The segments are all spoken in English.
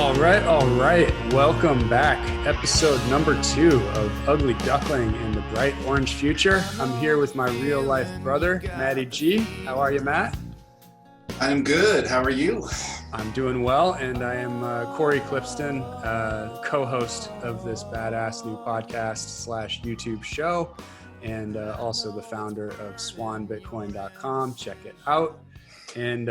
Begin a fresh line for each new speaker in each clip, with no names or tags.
All right. Welcome back. Episode number 2 of Ugly Duckling in the Bright Orange Future. I'm here with my real life brother, Matty G. How are you, Matt?
I'm good. How are you?
I'm doing well, and I am Cory Klippsten, co-host of this badass new podcast / YouTube show, and also the founder of swanbitcoin.com. Check it out. And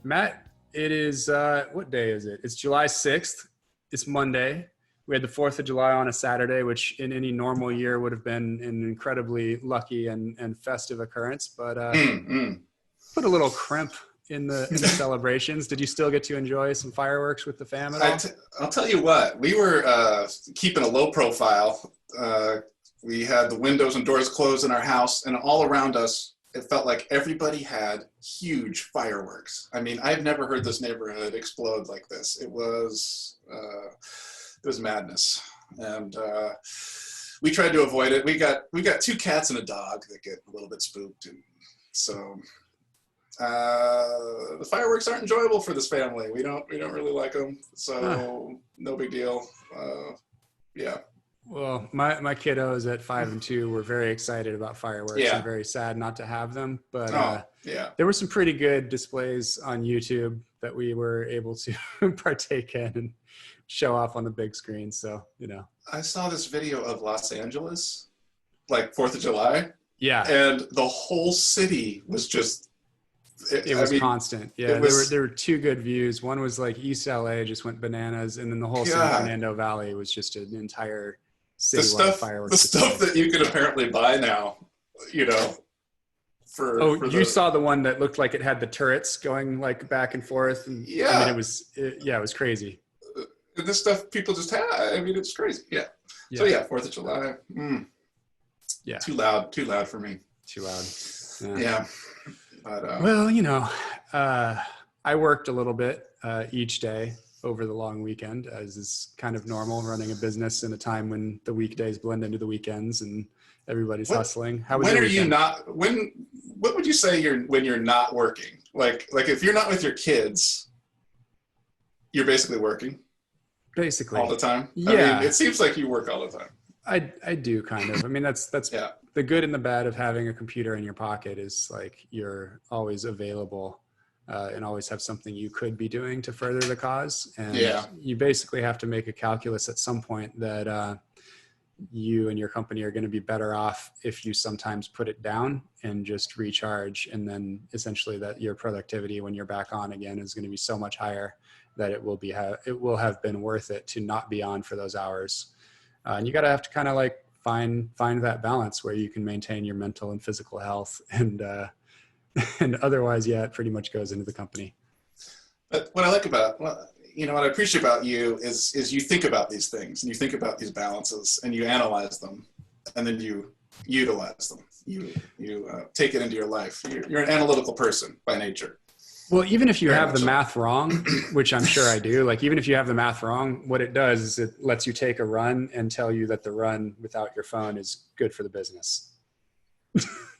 Matt, it is, what day is it? It's July 6th. It's Monday. We had the 4th of July on a Saturday, which in any normal year would have been an incredibly lucky and festive occurrence, but put a little crimp in the celebrations. Did you still get to enjoy some fireworks with the fam at all?
I'll tell you what, we were keeping a low profile. We had the windows and doors closed in our house, and all around us, it felt like everybody had huge fireworks. I mean, I've never heard this neighborhood explode like this. It was madness, and we tried to avoid it. We got 2 cats and a dog that get a little bit spooked, and so the fireworks aren't enjoyable for this family. We don't really like them, so no big deal. Yeah.
Well, my kiddos at 5 and 2 were very excited about fireworks and very sad not to have them. But there were some pretty good displays on YouTube that we were able to partake in and show off on the big screen. So,
I saw this video of Los Angeles, like 4th of July.
Yeah.
And the whole city was just...
It was constant. Yeah, there were 2 good views. One was like East LA just went bananas, and then the whole San Fernando Valley was just an entire... The stuff
that you can apparently buy now,
you saw the one that looked like it had the turrets going like back and forth. And, I mean, it was crazy.
This stuff people just have. I mean, it's crazy. Yeah. So 4th of July.
Yeah.
Too loud for me.
Too loud.
Yeah. But,
well, I worked a little bit each day over the long weekend, as is kind of normal running a business in a time when the weekdays blend into the weekends and everybody's hustling. How was your weekend?
What would you say when you're not working? Like if you're not with your kids, you're basically working?
Basically.
All the time?
Yeah.
I mean, it seems like you work all the time.
I do kind of. I mean, that's the good and the bad of having a computer in your pocket is like you're always available and always have something you could be doing to further the cause. And you basically have to make a calculus at some point that you and your company are going to be better off if you sometimes put it down and just recharge. And then essentially that your productivity when you're back on again is going to be so much higher that it will have been worth it to not be on for those hours. And you have to kind of like find that balance where you can maintain your mental and physical health and otherwise, it pretty much goes into the company.
But what I like about, what I appreciate about you is you think about these things and you think about these balances and you analyze them and then you utilize them. You take it into your life. You're an analytical person by nature.
Well, even if you have the math wrong, which I'm sure I do, like even if you have the math wrong, what it does is it lets you take a run and tell you that the run without your phone is good for the business.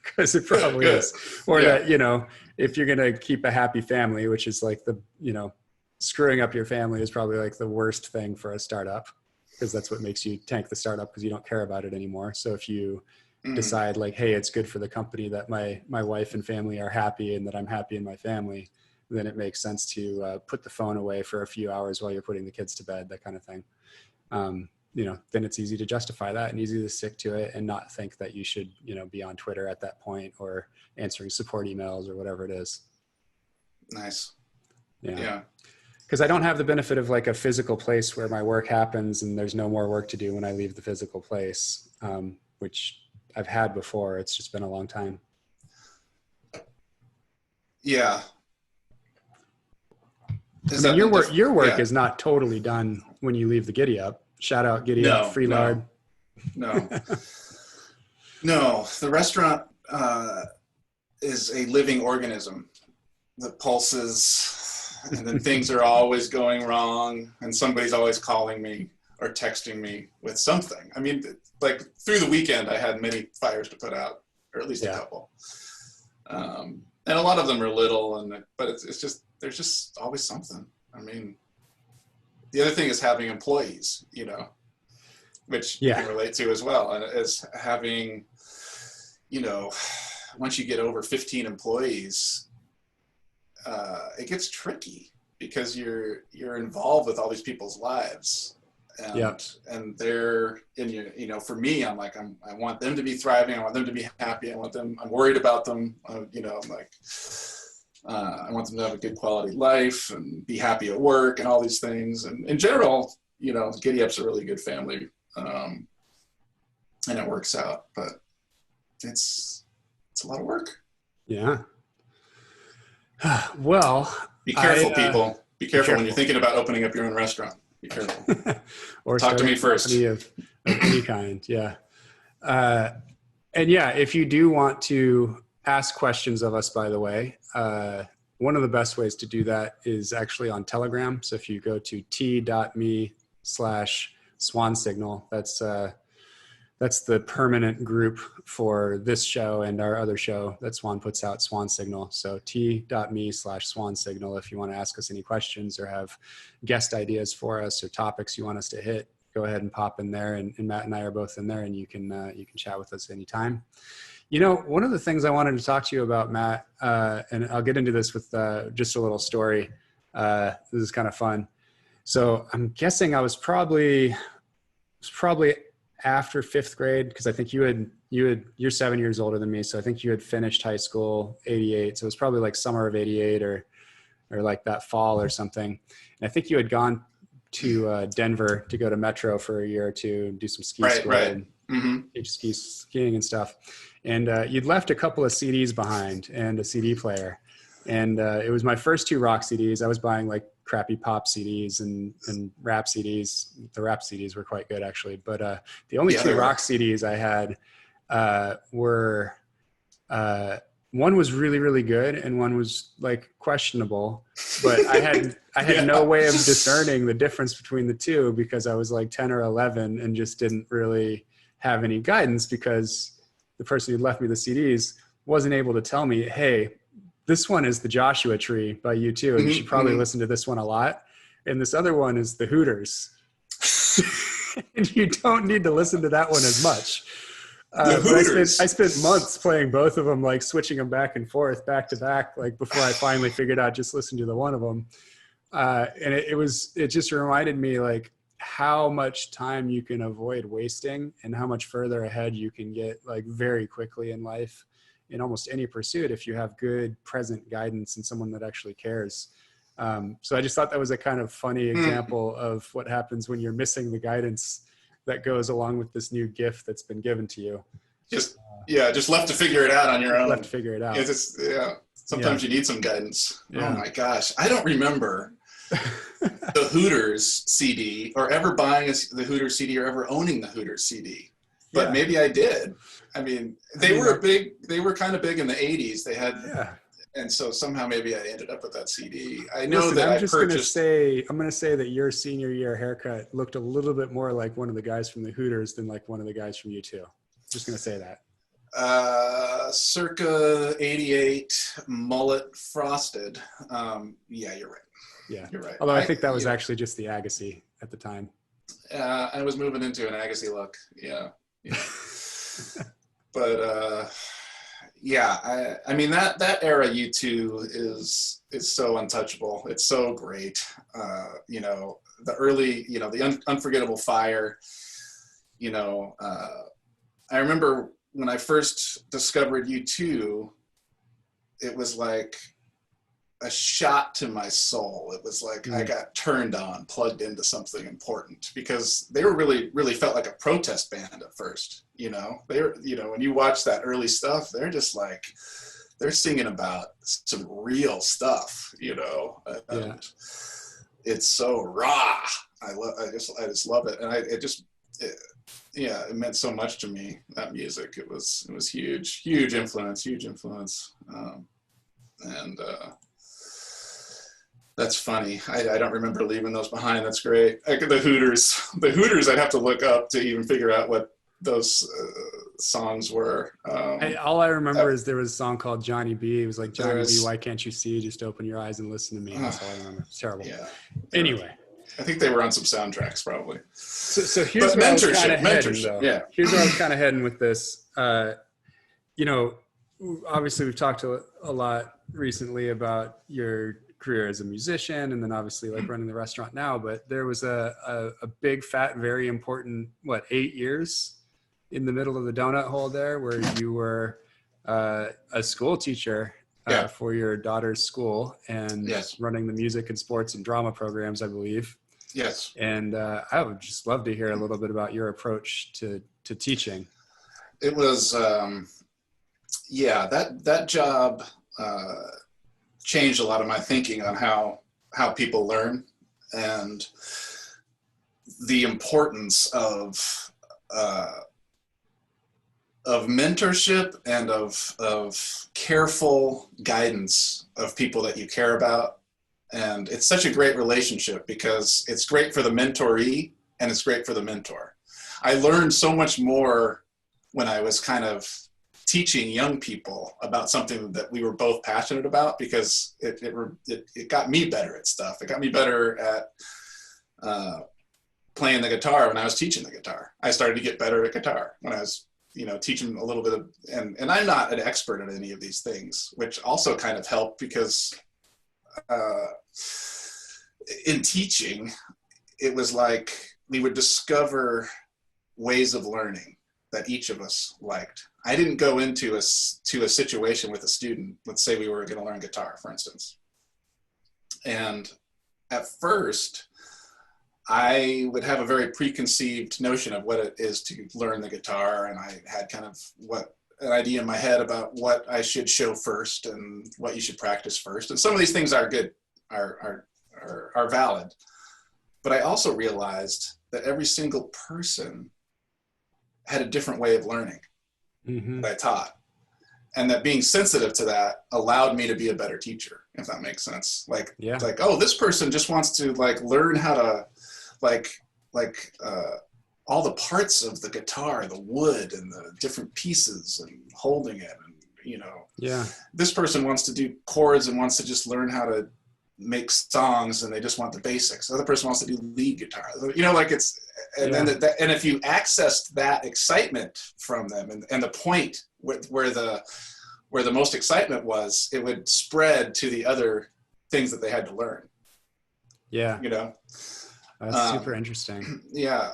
Because it probably is. Or that, if you're going to keep a happy family, which is like screwing up your family is probably like the worst thing for a startup, because that's what makes you tank the startup because you don't care about it anymore. So if you decide like, hey, it's good for the company that my wife and family are happy and that I'm happy in my family, then it makes sense to put the phone away for a few hours while you're putting the kids to bed, that kind of thing. Then it's easy to justify that and easy to stick to it and not think that you should, be on Twitter at that point or answering support emails or whatever it is.
Nice.
Yeah. Because I don't have the benefit of like a physical place where my work happens and there's no more work to do when I leave the physical place, which I've had before. It's just been a long time.
Yeah.
Your work is not totally done when you leave the Giddy Up. Shout out Giddy Up, free lard.
No. The restaurant is a living organism that pulses, and then things are always going wrong, and somebody's always calling me or texting me with something. I mean, like through the weekend, I had many fires to put out, or at least a couple. And a lot of them are little, but it's just, there's just always something. I mean, the other thing is having employees, which you can relate to as well. And as having, once you get over 15 employees, it gets tricky because you're involved with all these people's lives. And they're in for me, I'm like, I want them to be thriving. I want them to be happy. I'm worried about them. I'm like, I want them to have a good quality life and be happy at work and all these things. And in general, Giddy Up's a really good family. And it works out, but it's a lot of work.
Yeah. Well,
be careful, people. Be careful when you're thinking about opening up your own restaurant. Be careful.
Or
talk to me first.
Of any kind. Yeah. And yeah, if you do want to ask questions of us, by the way, one of the best ways to do that is actually on Telegram. So if you go to t.me/swansignal, that's the permanent group for this show and our other show that Swan puts out, Swan Signal. So t.me/swansignal. If you want to ask us any questions or have guest ideas for us or topics you want us to hit, go ahead and pop in there. And Matt and I are both in there, and you can chat with us anytime. One of the things I wanted to talk to you about, Matt, and I'll get into this with just a little story. This is kind of fun. So I'm guessing I was probably after 5th grade, because I think you're 7 years older than me. So I think you had finished high school 88. So it was probably like summer of 88 or like that fall or something. And I think you had gone to Denver to go to Metro for a year or two and do some ski school and teach skiing and stuff. And you'd left a couple of CDs behind and a CD player. And it was my first 2 rock CDs. I was buying like crappy pop CDs and rap CDs. The rap CDs were quite good, actually. But the only 2 rock CDs I had were one was really, really good and one was like questionable. But I had no way of discerning the difference between the two because I was like 10 or 11 and just didn't really have any guidance because the person who left me the CDs wasn't able to tell me, hey, this one is the Joshua Tree by U2, and you should probably listen to this one a lot. And this other one is the Hooters. And you don't need to listen to that one as much. I spent months playing both of them, like switching them back and forth, back to back, like before I finally figured out just listen to the one of them. And it just reminded me like how much time you can avoid wasting and how much further ahead you can get like very quickly in life in almost any pursuit if you have good present guidance and someone that actually cares. So I just thought that was a kind of funny example of what happens when you're missing the guidance that goes along with this new gift that's been given to you. Just
left to figure it out on your own.
Left to figure it out.
Sometimes you need some guidance. Yeah. Oh my gosh. I don't remember the Hooters CD or ever buying the Hooters CD or ever owning the Hooters CD. But maybe I did. I mean, they were kind of big in the 80s. They had, and so somehow maybe I ended up with that CD. I know that I'm going to say that your senior year haircut looked a little bit more like one of the guys from the Hooters than like one of the guys from U2. Just going to say that. Circa 88, mullet, frosted. Yeah, you're right. Yeah, you're right. Although I think that was actually just the Agassi at the time. I was moving into an Agassi look. Yeah. But I mean that era U2 is so untouchable. It's so great. The early, the Unforgettable Fire. I remember when I first discovered U2, it was like a shot to my soul. It was like I got turned on, plugged into something important because they were really felt like a protest band at first. They were, when you watch that early stuff, they're just like, they're singing about some real stuff, and it's so raw. I just love it. And it meant so much to me, that music. It was huge influence. That's funny. I don't remember leaving those behind. That's great. The Hooters, I'd have to look up to even figure out what those songs were. All I remember is there was a song called Johnny B. It was like, Johnny B, why can't you see? Just open your eyes and listen to me. That's all I remember. It's terrible. Yeah. Anyway. I think they were on some soundtracks probably.
So here's where I was kind of heading, though.
Yeah.
Here's where I was kind of heading with this. You know, obviously we've talked a lot recently about your career as a musician, and then obviously like running the restaurant now. But there was a big, fat, very important 8 years in the middle of the donut hole there, where you were a school teacher for your daughter's school, and running the music and sports and drama programs, I believe.
Yes.
And I would just love to hear a little bit about your approach to teaching.
It was, that job changed a lot of my thinking on how people learn, and the importance of mentorship and of careful guidance of people that you care about. And it's such a great relationship because it's great for the mentoree and it's great for the mentor. I learned so much more when I was kind of teaching young people about something that we were both passionate about, because it got me better at stuff. It got me better at playing the guitar when I was teaching the guitar. I started to get better at guitar when I was, teaching a little bit of, and I'm not an expert at any of these things, which also kind of helped because in teaching, it was like we would discover ways of learning that each of us liked. I didn't go into a situation with a student. Let's say we were going to learn guitar, for instance. And at first, I would have a very preconceived notion of what it is to learn the guitar. And I had kind of an idea in my head about what I should show first and what you should practice first. And some of these things are good, are valid. But I also realized that every single person had a different way of learning that I taught. And that being sensitive to that allowed me to be a better teacher, if that makes sense. Like, oh, this person just wants to learn how to all the parts of the guitar, the wood and the different pieces and holding it. And, this person wants to do chords and wants to just learn how to make songs, and they just want the basics. The other person wants to do lead guitar, and if you accessed that excitement from them and the point where the most excitement was, it would spread to the other things that they had to learn.
Yeah. That's super interesting.
Yeah.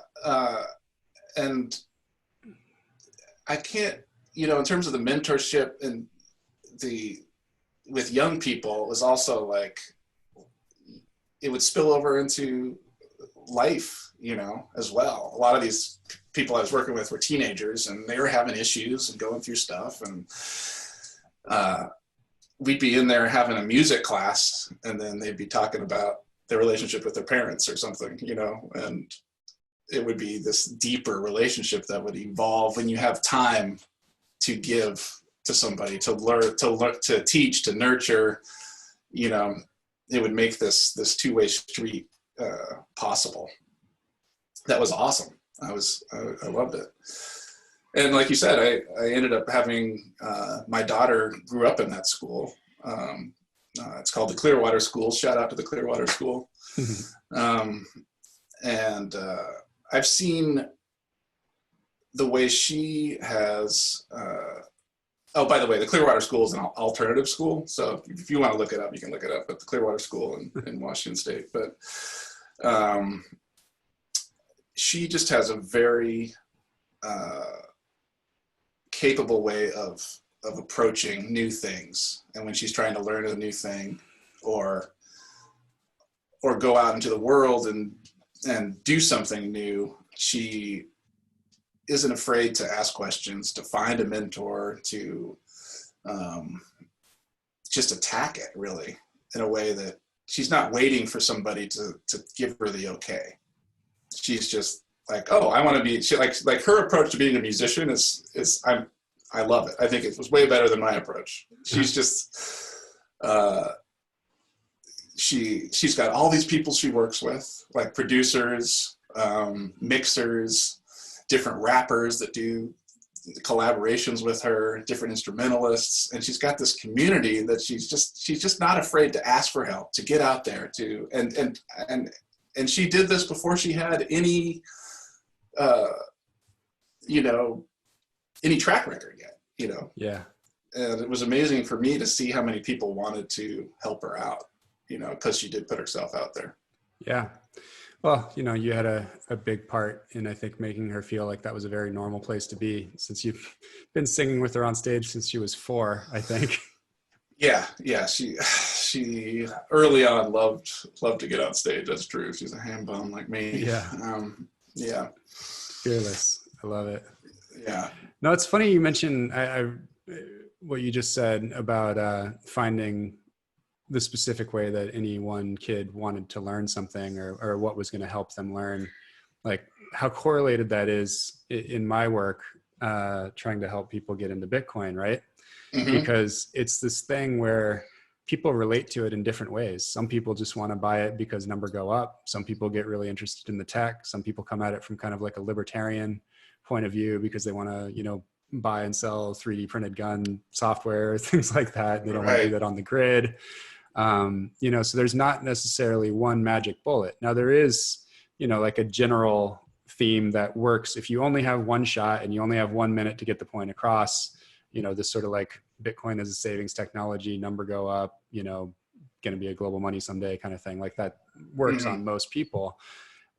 And I can't, in terms of the mentorship and with young people, it was also like, it would spill over into life, as well. A lot of these people I was working with were teenagers, and they were having issues and going through stuff. And we'd be in there having a music class, and then they'd be talking about their relationship with their parents or something, and it would be this deeper relationship that would evolve when you have time to give to somebody, to learn, to teach, to nurture. It would make this two-way street possible. That was awesome. I loved it. And like you said, I ended up having, my daughter grew up in that school. It's called the Clearwater School. Shout out to the Clearwater School. And I've seen the way she has, oh, by the way, the Clearwater School is an alternative school. So if you want to look it up, you can look it up at the Clearwater School in Washington State. But she just has a very capable way of approaching new things. And when she's trying to learn a new thing or go out into the world and do something new, she isn't afraid to ask questions, to find a mentor, to just attack it really in a way that she's not waiting for somebody to give her the okay. She's just like, oh, I want to be, she, like her approach to being a musician I love it. I think it was way better than my approach. She's just, she's got all these people she works with, like producers, mixers, different rappers that do collaborations with her, different instrumentalists, and she's got this community that she's just not afraid to ask for help, to get out there, to and And she did this before she had any, any track record yet,
Yeah.
And it was amazing for me to see how many people wanted to help her out, because she did put herself out there.
Yeah. Well, you had a big part in, I think, making her feel like that was a very normal place to be, since you've been singing with her on stage since she was 4, I think.
Yeah. She early on loved to get on stage. That's true. She's a ham bum like me.
Yeah.
Yeah.
Fearless. I love it.
Yeah.
No, it's funny you mentioned what you just said about finding the specific way that any one kid wanted to learn something, or what was going to help them learn, like how correlated that is in my work, trying to help people get into Bitcoin, right?
Mm-hmm.
Because it's this thing where people relate to it in different ways. Some people just want to buy it because number go up. Some people get really interested in the tech. Some people come at it from kind of like a libertarian point of view because they want to, buy and sell 3D printed gun software, things like that. And they don't want to do that on the grid. So there's not necessarily one magic bullet. Now there is, like a general theme that works. If you only have one shot and you only have 1 minute to get the point across, this sort of like Bitcoin as a savings technology, number go up, going to be a global money someday kind of thing, like that works on most people.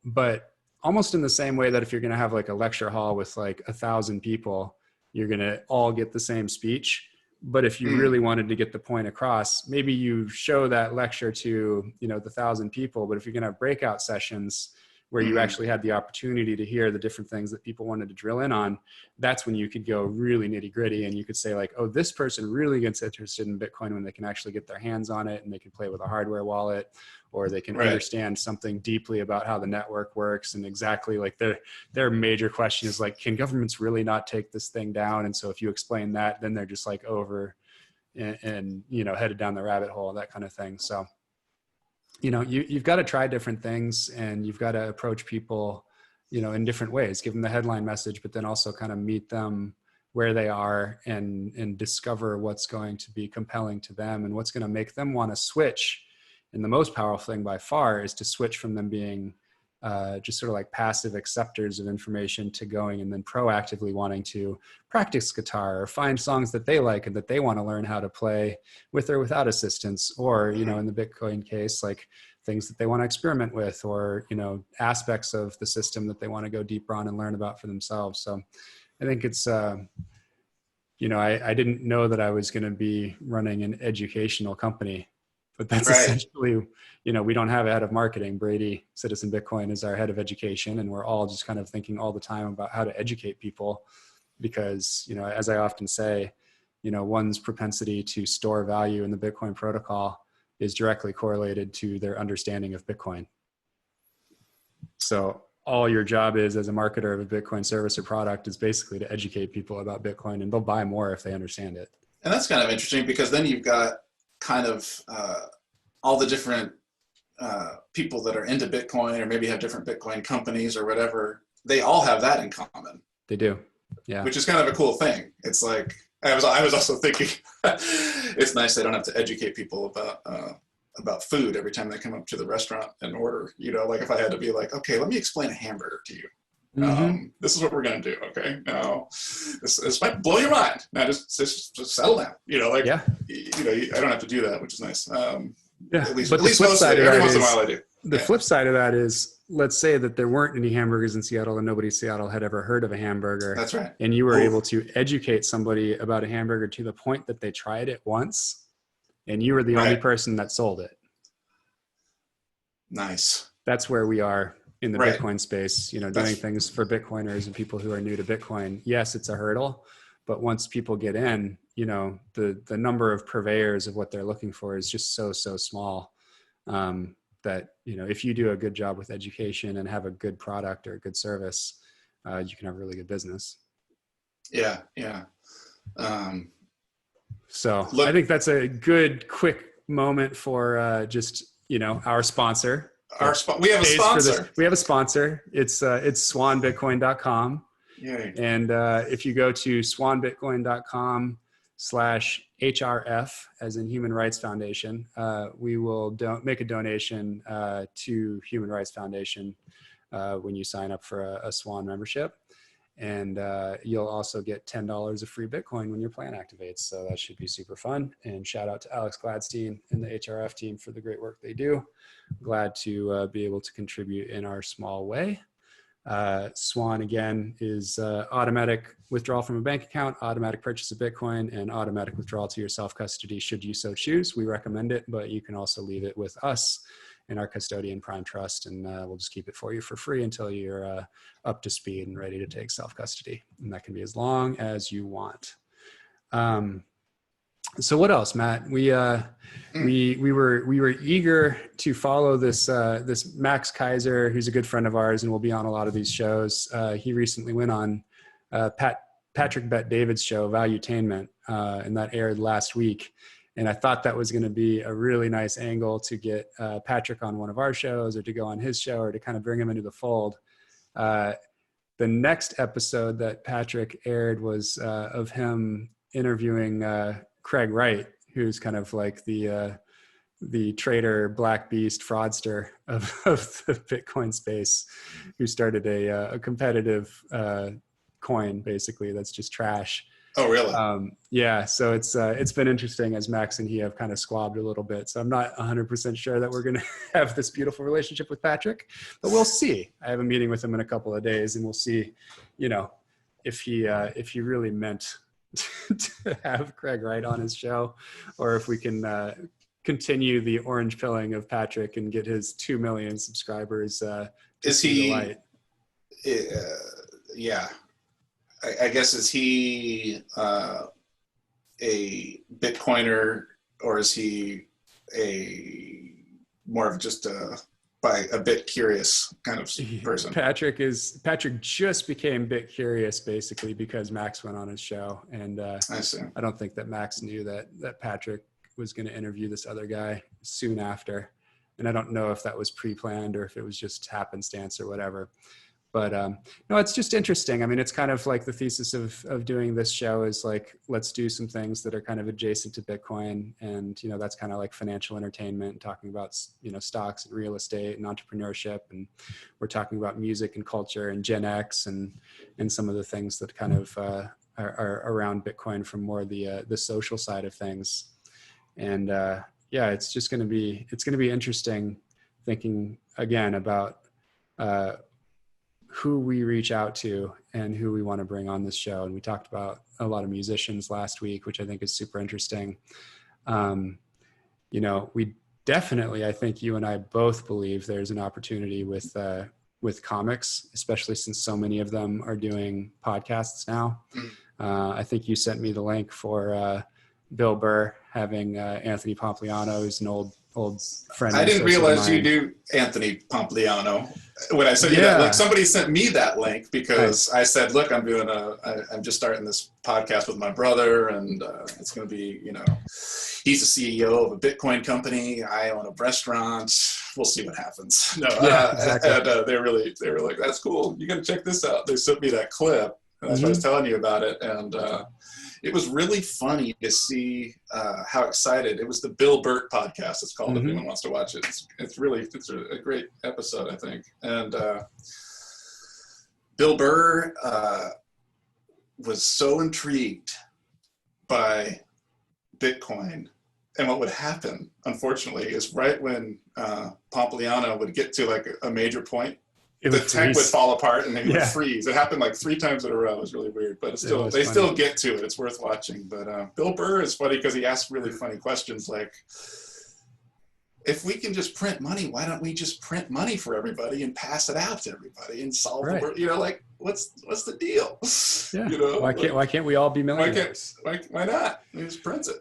But almost in the same way that if you're going to have like a lecture hall with like 1,000 people, you're going to all get the same speech. But if you really wanted to get the point across, maybe you show that lecture to, the 1,000 people. But if you're going to have breakout sessions where you actually had the opportunity to hear the different things that people wanted to drill in on, that's when you could go really nitty gritty, and you could say like, oh, this person really gets interested in Bitcoin when they can actually get their hands on it and they can play with a hardware wallet, or they can understand something deeply about how the network works. And exactly like their major question is like, can governments really not take this thing down? And so if you explain that, then they're just like over and headed down the rabbit hole, that kind of thing. So you've got to try different things, and you've got to approach people, in different ways, give them the headline message, but then also kind of meet them where they are and discover what's going to be compelling to them and what's going to make them want to switch. And the most powerful thing by far is to switch from them being just sort of like passive acceptors of information to going and then proactively wanting to practice guitar or find songs that they like and that they want to learn how to play with or without assistance, or, in the Bitcoin case, like things that they want to experiment with, or, aspects of the system that they want to go deeper on and learn about for themselves. So I think it's, I didn't know that I was going to be running an educational company, but that's essentially, we don't have a head of marketing. Brady, Citizen Bitcoin, is our head of education. And we're all just kind of thinking all the time about how to educate people because, as I often say, one's propensity to store value in the Bitcoin protocol is directly correlated to their understanding of Bitcoin. So all your job is as a marketer of a Bitcoin service or product is basically to educate people about Bitcoin, and they'll buy more if they understand it.
And that's kind of interesting because then you've got kind of all the different people that are into Bitcoin or maybe have different Bitcoin companies or whatever. They all have that in common.
They do. Yeah.
Which is kind of a cool thing. It's like, I was also thinking it's nice they don't have to educate people about food every time they come up to the restaurant and order, like if I had to be like, okay, let me explain a hamburger to you. This is what we're going to do. Okay. Now this might blow your mind. Now just settle down, I don't have to do that, which is nice. At least every once in a while I do.
The flip side of that is, let's say that there weren't any hamburgers in Seattle and nobody in Seattle had ever heard of a hamburger.
That's right.
And you were able to educate somebody about a hamburger to the point that they tried it once and you were the only person that sold it.
Nice. That's
where we are in the Bitcoin space, doing things for Bitcoiners and people who are new to Bitcoin. Yes, it's a hurdle, but once people get in, the number of purveyors of what they're looking for is just so small. That, if you do a good job with education and have a good product or a good service, you can have a really good business.
Yeah.
So I think that's a good, quick moment for just, our sponsor.
We have a sponsor.
We have a sponsor. It's swanbitcoin.com.
Yay.
And if you go to swanbitcoin.com, HRF, as in Human Rights Foundation, we will make a donation to Human Rights Foundation when you sign up for a Swan membership. And you'll also get $10 of free Bitcoin when your plan activates. So that should be super fun. And shout out to Alex Gladstein and the HRF team for the great work they do. Glad to be able to contribute in our small way. Swan, again, is automatic withdrawal from a bank account, automatic purchase of Bitcoin, and automatic withdrawal to your self-custody should you so choose. We recommend it, but you can also leave it with us in our custodian Prime Trust, and we'll just keep it for you for free until you're up to speed and ready to take self-custody. And that can be as long as you want. So what else, Matt? We were eager to follow this Max Kaiser, who's a good friend of ours and will be on a lot of these shows. He recently went on Patrick Bet-David's show, Valuetainment, and that aired last week. And I thought that was going to be a really nice angle to get Patrick on one of our shows, or to go on his show, or to kind of bring him into the fold. The next episode that Patrick aired was of him interviewing Craig Wright, who's kind of like the trader, black beast, fraudster of the Bitcoin space, who started a competitive coin, basically, that's just trash.
Oh, really?
Yeah. So it's been interesting as Max and he have kind of squabbed a little bit. So I'm not 100% sure that we're going to have this beautiful relationship with Patrick, but we'll see. I have a meeting with him in a couple of days, and we'll see, if he really meant to have Craig Wright on his show, or if we can continue the orange pilling of Patrick and get his 2 million subscribers.
Is he? Yeah. I guess, is he a Bitcoiner, or is he more of just a bit curious kind of person?
Patrick just became bit curious basically because Max went on his show, and I see. I don't think that Max knew that Patrick was going to interview this other guy soon after, and I don't know if that was pre-planned or if it was just happenstance or whatever. But no, it's just interesting. I mean, it's kind of like the thesis of doing this show is like, let's do some things that are kind of adjacent to Bitcoin. And, that's kind of like financial entertainment, and talking about, stocks and real estate and entrepreneurship. And we're talking about music and culture and GenX and some of the things that kind of are around Bitcoin from more the social side of things. And yeah, it's going to be interesting thinking again about who we reach out to and who we want to bring on this show. And we talked about a lot of musicians last week, which I think is super interesting. We definitely, I think you and I both believe there's an opportunity with comics, especially since so many of them are doing podcasts now. I think you sent me the link for Bill Burr having Anthony Pompliano, who's an old friend.
I didn't realize you knew Anthony Pompliano. When I sent you that link, somebody sent me that link because I said, look, I'm just starting this podcast with my brother, and it's going to be, he's the CEO of a Bitcoin company. I own a restaurant. We'll see what happens. No, exactly. And they were like, that's cool. You got to check this out. They sent me that clip, and that's what I was telling you about it. And it was really funny to see how excited. It was the Bill Burr podcast. It's called. If anyone wants to watch it, it's a great episode, I think. And Bill Burr was so intrigued by Bitcoin, and what would happen, unfortunately, is right when Pompliano would get to like a major point, the tech would fall apart and they would freeze. It happened like 3 times in a row. It was really weird, but still get to it. It's worth watching. But Bill Burr is funny because he asks really funny questions like, if we can just print money, why don't we just print money for everybody and pass it out to everybody and solve the world? Like what's the deal?
Yeah. Why can't we all be millionaires?
Why not? He just prints it.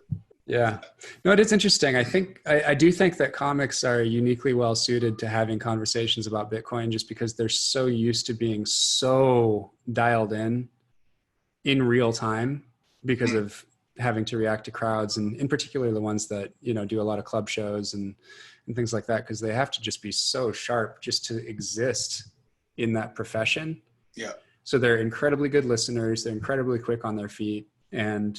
Yeah. No, it is interesting. I do think that comics are uniquely well suited to having conversations about Bitcoin, just because they're so used to being so dialed in real time because of having to react to crowds, and in particular the ones that, do a lot of club shows and things like that, because they have to just be so sharp just to exist in that profession.
Yeah.
So they're incredibly good listeners. They're incredibly quick on their feet. And,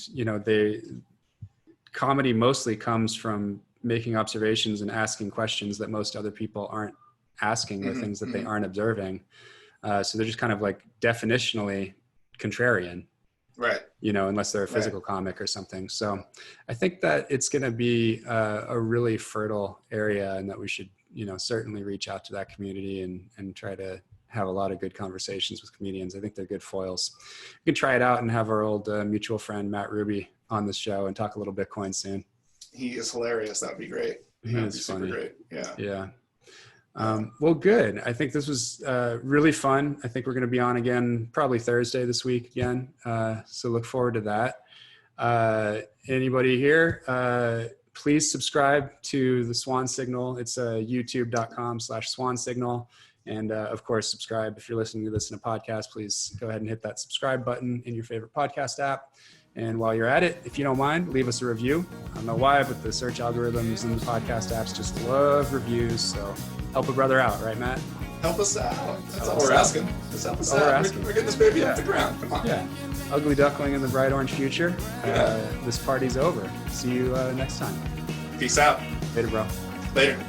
comedy mostly comes from making observations and asking questions that most other people aren't asking, or things that they aren't observing. So they're just kind of like definitionally contrarian,
right?
Unless they're a physical comic or something. So I think that it's going to be a really fertile area, and that we should, certainly reach out to that community and try to have a lot of good conversations with comedians. I think they're good foils. We can try it out and have our old mutual friend, Matt Ruby, on the show and talk a little Bitcoin soon.
He is hilarious. That'd be great.
That'd be funny.
Super great. Yeah.
Well, good. I think this was really fun. I think we're going to be on again probably Thursday this week again. So look forward to that. Anybody here, please subscribe to the Swan Signal. It's youtube.com/Swan Signal. And of course, subscribe. If you're listening to this in a podcast, please go ahead and hit that subscribe button in your favorite podcast app. And while you're at it, if you don't mind, leave us a review. I don't know why, but the search algorithms and the podcast apps just love reviews. So help a brother out, right, Matt?
Help us out. That's all we're asking. Just help us out. We're getting this baby off the ground. Come on.
Yeah. Ugly Duckling in the bright orange future. This party's over. See you next time.
Peace out.
Later, bro.
Later.